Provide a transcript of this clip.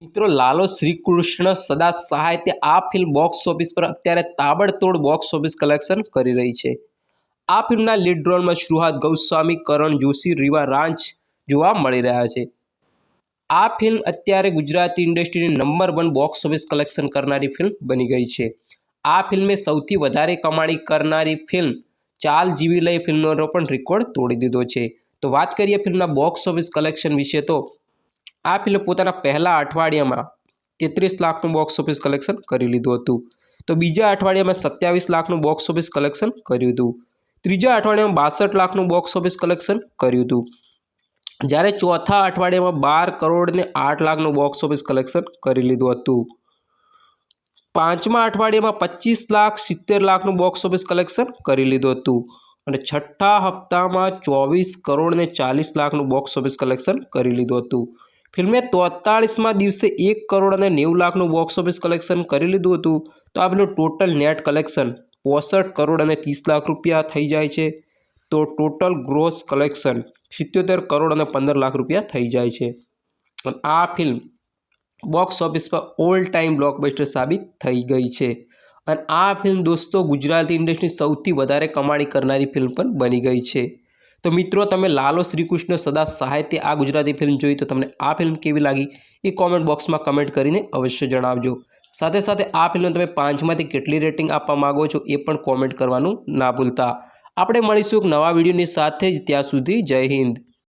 મિત્રો લાલો શ્રીકૃષ્ણ સદા સાહિત્ય આ ફિલ્મ બોક્સ ઓફિસ પર અત્યારે તાબડતોડ બોક્સ ઓફિસ કલેક્શન કરી રહી છે। આ ફિલ્મના લીડ રોલમાં સુહાસ ગોસ્વામી, કરણ જોશી, રીવા રાંચ જોવા મળી રહ્યા છે। આ ફિલ્મ અત્યારે ગુજરાતી ઇન્ડસ્ટ્રીની નંબર 1 બોક્સ ઓફિસ કલેક્શન કરનારી ફિલ્મ બની ગઈ છે। આ ફિલ્મે સૌથી વધારે કમાણી કરનારી ફિલ્મ ચાલ જીવી લઈ ફિલ્મનો પણ રેકોર્ડ તોડી દીધો છે। તો વાત કરીએ ફિલ્મના બોક્સ ઓફિસ કલેક્શન વિશે તો આ ફિલ્મ પોતાના પહેલા અઠવાડિયામાં 33 લાખનું બોક્સ ઓફિસ કલેક્શન કરી લીધું હતું। તો બીજા અઠવાડિયામાં 27 લાખનું બોક્સ ઓફિસ કલેક્શન કર્યું હતું। ત્રીજા અઠવાડિયામાં 62 લાખનું બોક્સ ઓફિસ કલેક્શન કર્યું હતું। જ્યારે ચોથા અઠવાડિયામાં 12 કરોડ ને 8 લાખનું બોક્સ ઓફિસ કલેક્શન કરી લીધું હતું। પાંચમા અઠવાડિયામાં 25 લાખ 70 લાખનું બોક્સ ઓફિસ કલેક્શન કરી લીધું હતું અને છઠ્ઠા હપ્તામાં 24 કરોડ ને 40 લાખનું બોક્સ ઓફિસ કલેક્શન કરી લીધું હતું। ફિલ્મે 43મા દિવસે 1 કરોડ અને 90 લાખનું બોક્સ ઓફિસ કલેક્શન કરી લીધું હતું। તો આ પેલું ટોટલ નેટ કલેક્શન 65 કરોડ અને 30 લાખ રૂપિયા થઈ જાય છે। તો ટોટલ ગ્રોસ કલેક્શન 77 કરોડ અને 15 લાખ રૂપિયા થઈ જાય છે। અને આ ફિલ્મ બોક્સ ઓફિસ પર ઓલ ટાઈમ બ્લોકબસ્ટર સાબિત થઈ ગઈ છે। અને આ ફિલ્મ દોસ્તો ગુજરાતી ઇન્ડસ્ટ્રીની સૌથી વધારે કમાણી કરનારી ફિલ્મ પણ બની ગઈ છે। તો મિત્રો તમે લાલો શ્રીકૃષ્ણ સદા સાહિત્ય આ ગુજરાતી ફિલ્મ જોઈ તો તમને આ ફિલ્મ કેવી લાગી એ કોમેન્ટ બોક્સમાં કમેન્ટ કરીને અવશ્ય જણાવજો। સાથે સાથે આ ફિલ્મને તમે 5માંથી કેટલી રેટિંગ આપવા માગો છો એ પણ કોમેન્ટ કરવાનું ના ભૂલતા। આપણે મળીશું એક નવા વિડીયોની સાથે જ, ત્યાં સુધી જય હિન્દ।